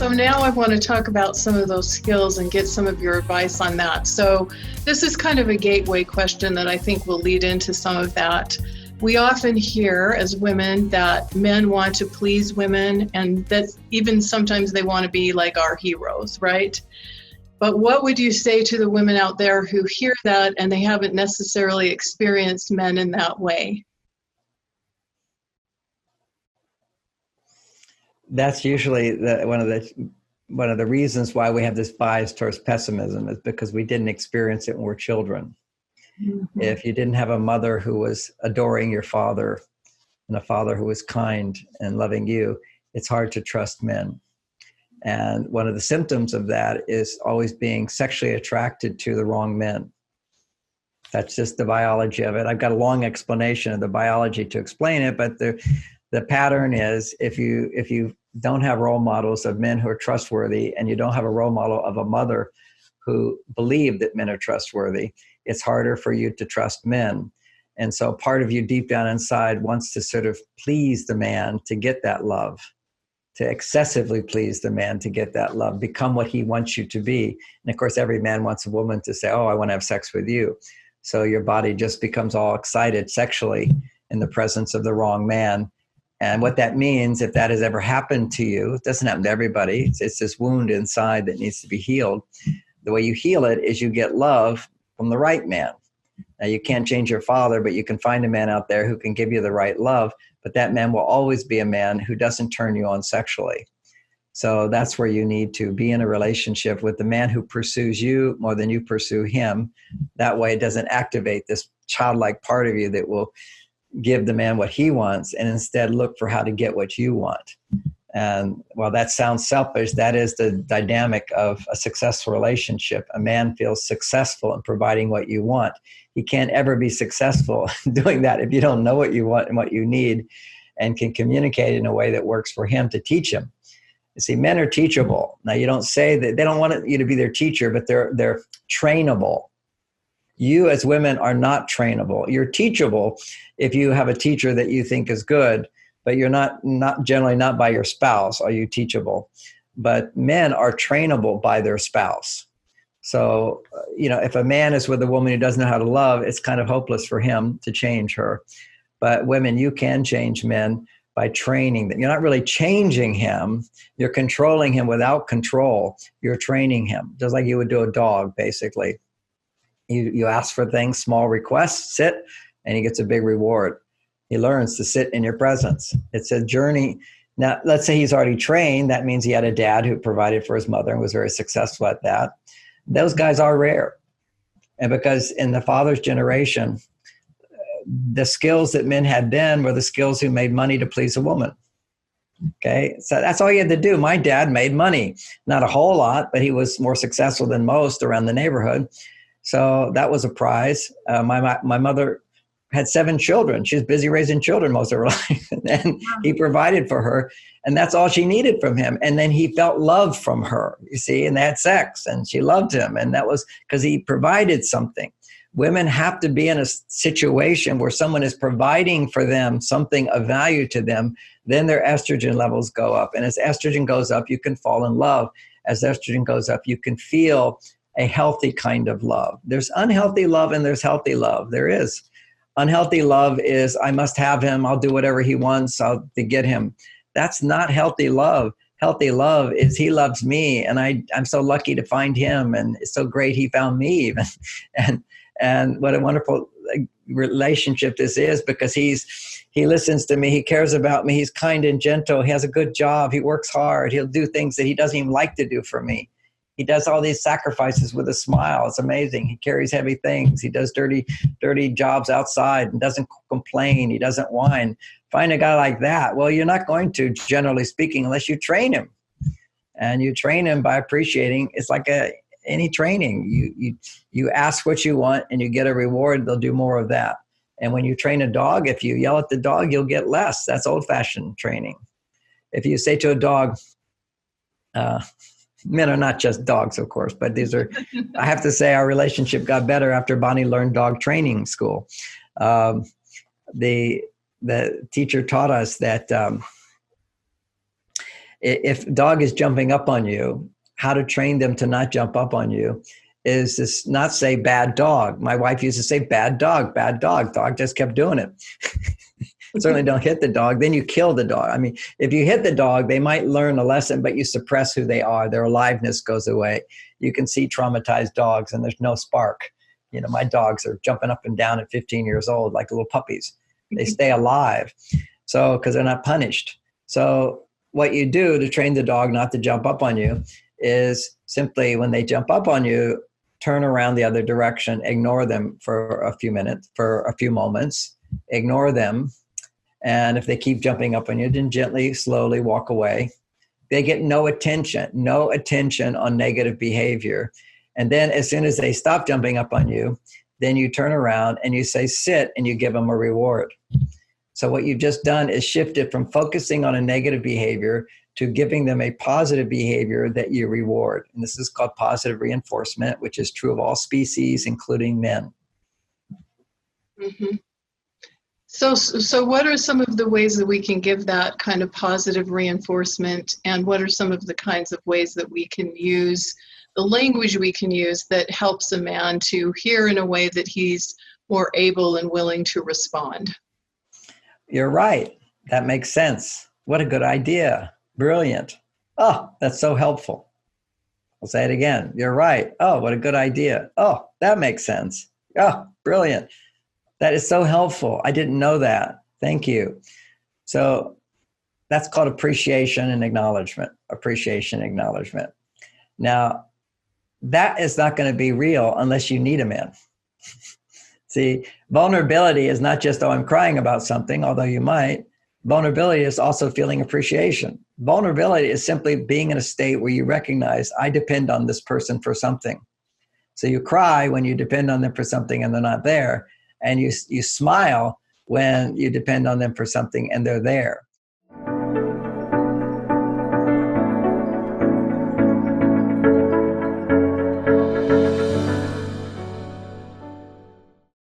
So now I want to talk about some of those skills and get some of your advice on that. So this is kind of a gateway question that I think will lead into some of that. We often hear as women that men want to please women, and that even sometimes they want to be like our heroes, right? But what would you say to the women out there who hear that and they haven't necessarily experienced men in that way? That's usually one of the reasons why we have this bias towards pessimism, is because we didn't experience it when we're children. Mm-hmm. If you didn't have a mother who was adoring your father and a father who was kind and loving you, it's hard to trust men. And one of the symptoms of that is always being sexually attracted to the wrong men. That's just the biology of it. I've got a long explanation of the biology to explain it, but the pattern is, if you don't have role models of men who are trustworthy, and you don't have a role model of a mother who believed that men are trustworthy, it's harder for you to trust men. And so part of you deep down inside wants to sort of please the man to get that love, to excessively please the man to get that love, become what he wants you to be. And of course, every man wants a woman to say, oh, I want to have sex with you. So your body just becomes all excited sexually in the presence of the wrong man. And what that means, if that has ever happened to you, it doesn't happen to everybody. It's this wound inside that needs to be healed. The way you heal it is you get love from the right man. Now, you can't change your father, but you can find a man out there who can give you the right love. But that man will always be a man who doesn't turn you on sexually. So that's where you need to be in a relationship with the man who pursues you more than you pursue him. That way it doesn't activate this childlike part of you that will give the man what he wants and instead look for how to get what you want. And while that sounds selfish, that is the dynamic of a successful relationship. A man feels successful in providing what you want. He can't ever be successful doing that if you don't know what you want and what you need and can communicate in a way that works for him to teach him. You see, men are teachable. Now, you don't say that they don't want you to be their teacher, but they're trainable. You as women are not trainable. You're teachable if you have a teacher that you think is good, but you're not generally not by your spouse are you teachable. But men are trainable by their spouse. So, if a man is with a woman who doesn't know how to love, it's kind of hopeless for him to change her. But women, you can change men by training them. You're not really changing him. You're controlling him without control. You're training him, just like you would do a dog, basically. You ask for things, small requests, sit, and he gets a big reward. He learns to sit in your presence. It's a journey. Now, let's say he's already trained. That means he had a dad who provided for his mother and was very successful at that. Those guys are rare. And because in the father's generation, the skills that men had then were the skills who made money to please a woman. Okay, so that's all you had to do. My dad made money. Not a whole lot, but he was more successful than most around the neighborhood. So that was a prize. My mother had 7 children. She was busy raising children most of her life. And he provided for her. And that's all she needed from him. And then he felt love from her, you see, and they had sex and she loved him. And that was because he provided something. Women have to be in a situation where someone is providing for them something of value to them. Then their estrogen levels go up. And as estrogen goes up, you can fall in love. As estrogen goes up, you can feel a healthy kind of love. There's unhealthy love and there's healthy love. There is. Unhealthy love is, I must have him. I'll do whatever he wants to get him. That's not healthy love. Healthy love is he loves me and I'm so lucky to find him and it's so great he found me even. And what a wonderful relationship this is because he listens to me. He cares about me. He's kind and gentle. He has a good job. He works hard. He'll do things that he doesn't even like to do for me. He does all these sacrifices with a smile. It's amazing. He carries heavy things. He does dirty jobs outside and doesn't complain. He doesn't whine. Find a guy like that. Well, you're not going to, generally speaking, unless you train him. And you train him by appreciating. It's like any training. You ask what you want and you get a reward. They'll do more of that. And when you train a dog, if you yell at the dog, you'll get less. That's old-fashioned training. If you say to a dog, men are not just dogs, of course, but these are, I have to say our relationship got better after Bonnie learned dog training school. The teacher taught us that If dog is jumping up on you, how to train them to not jump up on you is this, not say bad dog. My wife used to say bad dog, bad dog. Dog just kept doing it. Certainly don't hit the dog. Then you kill the dog. I mean, if you hit the dog, they might learn a lesson, but you suppress who they are. Their aliveness goes away. You can see traumatized dogs and there's no spark. You know, my dogs are jumping up and down at 15 years old like little puppies. They stay alive. So, because they're not punished. So what you do to train the dog not to jump up on you is simply when they jump up on you, turn around the other direction, ignore them for a few minutes, for a few moments, ignore them. And if they keep jumping up on you, then gently, slowly walk away. They get no attention on negative behavior. And then as soon as they stop jumping up on you, then you turn around and you say, sit, and you give them a reward. So what you've just done is shifted from focusing on a negative behavior to giving them a positive behavior that you reward. And this is called positive reinforcement, which is true of all species, including men. Mm-hmm. So what are some of the ways that we can give that kind of positive reinforcement, and what are some of the kinds of ways that we can use, the language we can use that helps a man to hear in a way that he's more able and willing to respond? You're right. That makes sense. What a good idea. Brilliant. Oh, that's so helpful. I'll say it again. You're right. Oh, what a good idea. Oh, that makes sense. Oh, brilliant. That is so helpful. I didn't know that. Thank you. So that's called appreciation and acknowledgement. Appreciation, acknowledgement. Now, that is not going to be real unless you need a man. See, vulnerability is not just, oh, I'm crying about something, although you might. Vulnerability is also feeling appreciation. Vulnerability is simply being in a state where you recognize, I depend on this person for something. So you cry when you depend on them for something and they're not there. And you smile when you depend on them for something and they're there.